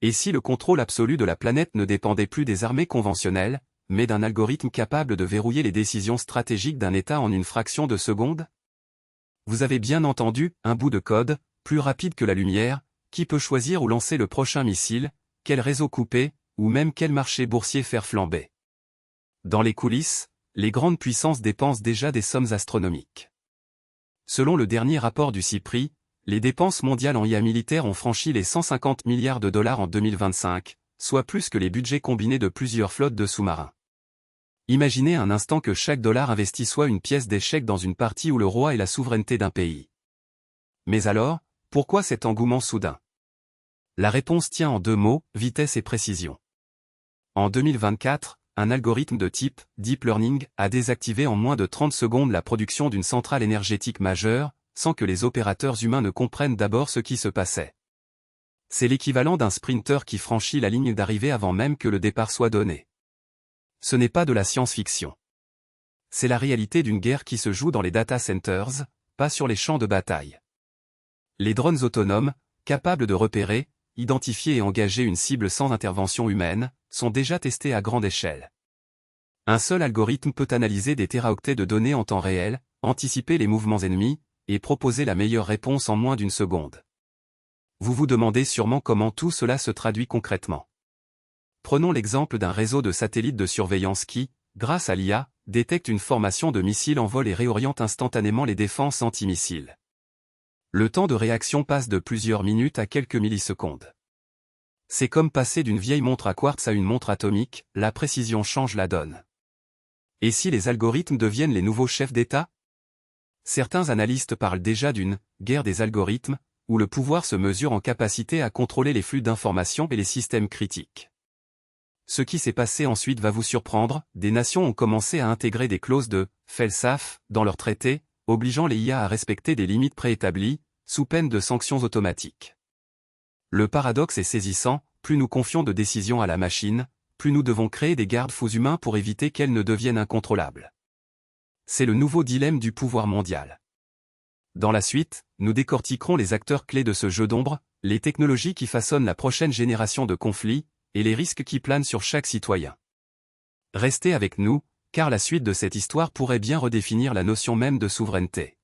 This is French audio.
Et si le contrôle absolu de la planète ne dépendait plus des armées conventionnelles, mais d'un algorithme capable de verrouiller les décisions stratégiques d'un État en une fraction de seconde? Vous avez bien entendu, un bout de code, plus rapide que la lumière, qui peut choisir où lancer le prochain missile, quel réseau couper, ou même quel marché boursier faire flamber. Dans les coulisses, les grandes puissances dépensent déjà des sommes astronomiques. Selon le dernier rapport du CIPRI, les dépenses mondiales en IA militaire ont franchi les 150 milliards de dollars en 2025, soit plus que les budgets combinés de plusieurs flottes de sous-marins. Imaginez un instant que chaque dollar investi soit une pièce d'échec dans une partie où le roi est la souveraineté d'un pays. Mais alors, pourquoi cet engouement soudain? La réponse tient en deux mots, vitesse et précision. En 2024, un algorithme de type Deep Learning a désactivé en moins de 30 secondes la production d'une centrale énergétique majeure, sans que les opérateurs humains ne comprennent d'abord ce qui se passait. C'est l'équivalent d'un sprinter qui franchit la ligne d'arrivée avant même que le départ soit donné. Ce n'est pas de la science-fiction. C'est la réalité d'une guerre qui se joue dans les data centers, pas sur les champs de bataille. Les drones autonomes, capables de repérer, identifier et engager une cible sans intervention humaine, sont déjà testés à grande échelle. Un seul algorithme peut analyser des téraoctets de données en temps réel, anticiper les mouvements ennemis, et proposer la meilleure réponse en moins d'une seconde. Vous vous demandez sûrement comment tout cela se traduit concrètement. Prenons l'exemple d'un réseau de satellites de surveillance qui, grâce à l'IA, détecte une formation de missiles en vol et réoriente instantanément les défenses anti-missiles. Le temps de réaction passe de plusieurs minutes à quelques millisecondes. C'est comme passer d'une vieille montre à quartz à une montre atomique, la précision change la donne. Et si les algorithmes deviennent les nouveaux chefs d'État? Certains analystes parlent déjà d'une « guerre des algorithmes », où le pouvoir se mesure en capacité à contrôler les flux d'informations et les systèmes critiques. Ce qui s'est passé ensuite va vous surprendre, des nations ont commencé à intégrer des clauses de « fail-safe » dans leurs traités, obligeant les IA à respecter des limites préétablies, sous peine de sanctions automatiques. Le paradoxe est saisissant, plus nous confions de décisions à la machine, plus nous devons créer des garde-fous humains pour éviter qu'elles ne deviennent incontrôlables. C'est le nouveau dilemme du pouvoir mondial. Dans la suite, nous décortiquerons les acteurs clés de ce jeu d'ombre, les technologies qui façonnent la prochaine génération de conflits, et les risques qui planent sur chaque citoyen. Restez avec nous, car la suite de cette histoire pourrait bien redéfinir la notion même de souveraineté.